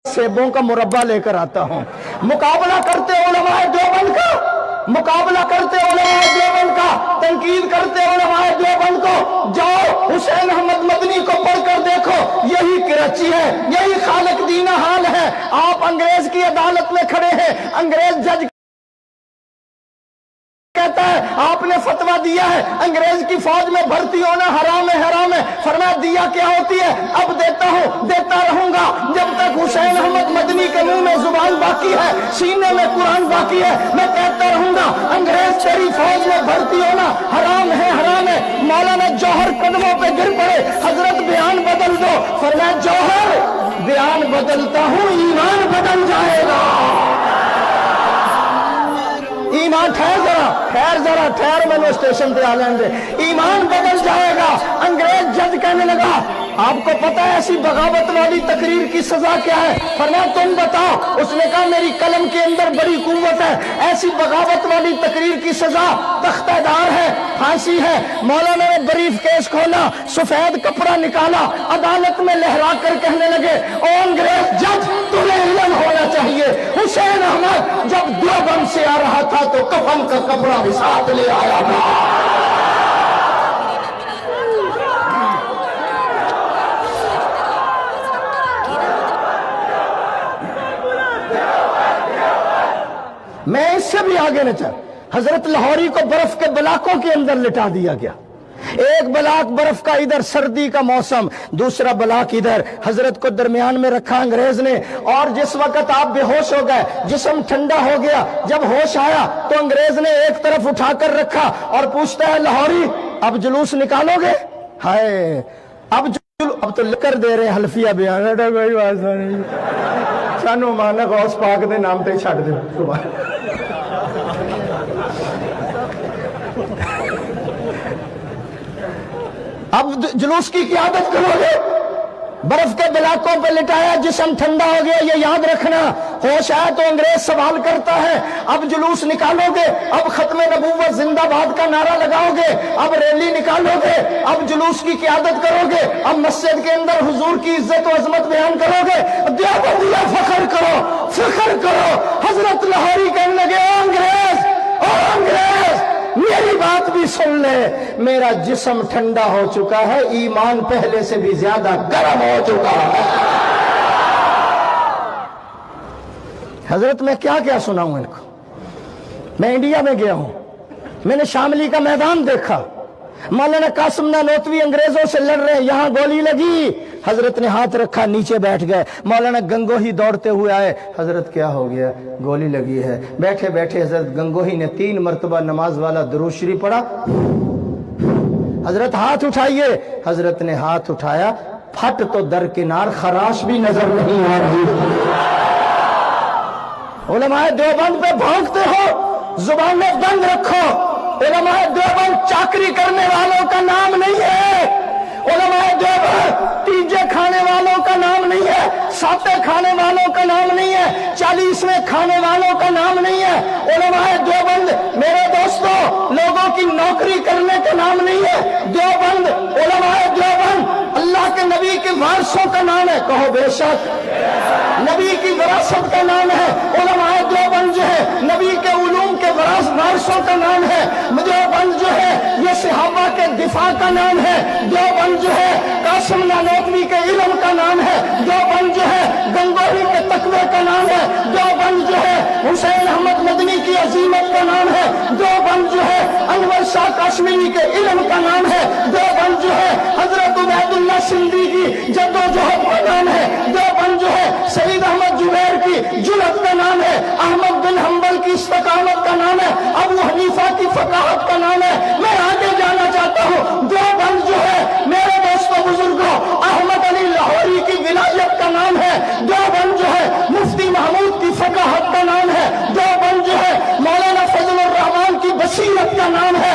सेबों का मुरब्बा लेकर आता हूं। मुकाबला करते उलमाए देवबंद का, मुकाबला करते उलमाए देवबंद का, तनकीद करते उलमाए देवबंद को, जाओ हुसैन अहमद मदनी को पढ़कर देखो, यही कराची है, यही खालिक दीना हाल है। आप अंग्रेज की अदालत में खड़े हैं, अंग्रेज जज कहता है आपने फतवा दिया है अंग्रेज की फौज में भर्ती होना हराम है, हराम है। फरमाया दिया क्या होती है, अब देता हूं, देता रहूंगा जब तक हुसैन अहमद मदनी के मुंह में जुबान बाकी है, सीने में कुरान बाकी है, मैं कहता रहूंगा अंग्रेज तेरी फौज में भर्ती होना हराम है, हराम है। मौलाना जौहर कदमों पे गिर पड़े, हजरत बयान बदल दो। फरमाया जौहर बयान बदलता हूं, ईमान बदल जाएगा। ईमान ठहर जरा मैंने स्टेशन पे आ लेंगे, ईमान बदल जाएगा। अंग्रेज जज कहने लगा आपको पता है ऐसी बगावत वाली तकरीर की सजा क्या है? फरमाया तुम बताओ। उसने कहा मेरी कलम के अंदर बड़ी कुव्वत है, ऐसी बगावत वाली तकरीर की सजा तख्तेदार है, फांसी है। मौलाना ने बरीफ केस खोला, सफेद कपड़ा निकाला, अदालत में लहरा कर कहने लगे ओ अंग्रेज जज तुम्हें इल्म होना चाहिए, हुसैन अहमद जब देवबंद से आ रहा था तो कफन का कपड़ा भी साथ ले आया था। मैं इससे भी आगे न चल, हजरत लाहौरी को बर्फ के बलाकों के अंदर लिटा दिया गया। एक बलाक बर्फ का इधर सर्दी का मौसम, दूसरा बलाक इधर, हजरत को दरमियान में रखा अंग्रेज ने। और जिस वक्त आप बेहोश हो गए, जिस्म ठंडा हो गया, जब होश आया तो अंग्रेज ने एक तरफ उठाकर रखा और पूछता है लाहौरी अब जुलूस निकालोगे? हाय अब तो लेकर दे रहे हल्फिया बयान, कोई बात नहीं, सानू माना गौस पाक दे नाम पे छड़ दो। अब जुलूस की क़यादत करोगे? बर्फ के बिलाकों पर लिटाया, जिस्म ठंडा हो गया, ये याद रखना। होश आया तो अंग्रेज सवाल करता है अब जुलूस निकालोगे? अब खत्मे नबूवत जिंदाबाद का नारा लगाओगे? अब रैली निकालोगे? अब जुलूस की क़यादत करोगे? अब मस्जिद के अंदर हुजूर की इज्जत और अजमत बयान करोगे? देवबंदिया फख्र करो, फख्र करो। हजरत लाहौरी कहने लगे ओ अंग्रेज मेरी बात भी सुन ले, मेरा जिस्म ठंडा हो चुका है, ईमान पहले से भी ज्यादा गर्म हो चुका है। हजरत मैं क्या क्या सुनाऊं इनको। मैं इंडिया में गया हूं, मैंने शामली का मैदान देखा, मौलाना कासिम नानोतवी अंग्रेजों से लड़ रहे हैं, यहां गोली लगी, हजरत ने हाथ रखा, नीचे बैठ गए। मौलाना गंगोही दौड़ते हुए आए, हजरत क्या हो गया? गोली लगी है। बैठे बैठे हजरत गंगोही ने 3 मरतबा नमाज वाला दुरूद शरीफ पढ़ा। हजरत हाथ उठाइए, हजरत ने हाथ उठाया, फट तो दरकिनार खराश भी नजर नहीं आ रही। उलमाए देवबंद पे भौंकते हो, जुबानें बंद रखो। उलमाए देवबंद चाकरी करने वालों का नाम नहीं है, उलमाए देवबंद तीजे खाने वालों का नाम नहीं है, साते खाने वालों का नाम नहीं है, 40वें खाने वालों का नाम नहीं है। उलमाए देवबंद मेरे दोस्तों लोगों की नौकरी करने का नाम नहीं है। देवबंद, उलमाए देवबंद अल्लाह के नबी के वारसों का नाम है, कहो बेशक, नबी की विरासत का नाम है। उलमाए देवबंद जो है नबी के उलूम के वारसों का नाम है। देवबंद जो है ये सहाबा के दिफा का नाम है। देवबंद जो है कासिम नानोतवी के इल्म का नाम है। देवबंद जो है गंगोही के तकवे का नाम है। देवबंद जो है हुसैन अहमद मदनी की अजीमत का नाम है। देवबंद जो है अनवर शाह कश्मीरी के इल्म का नाम है। देवबंद जो है हजरत उबैदुल्लाह सिंधी की जद्दोजहद का नाम है। देवबंद जो है सईद अहमद जुबैर की जुलत का नाम है। अहमद बिन हंबल की इस्तकामत का नाम है। अबू हनीफा की फकाहत का नाम है। मैं आगे जाना चाहता हूँ। देवबंद जो है मेरे दोस्तों बुजुर्गों अहमद अली लाहौरी की विलायत का नाम है। देवबंद जो है मुफ्ती महमूद की फकाहत का नाम है। देवबंद जो है मौलाना फजलुर रहमान की बसीरत का नाम है।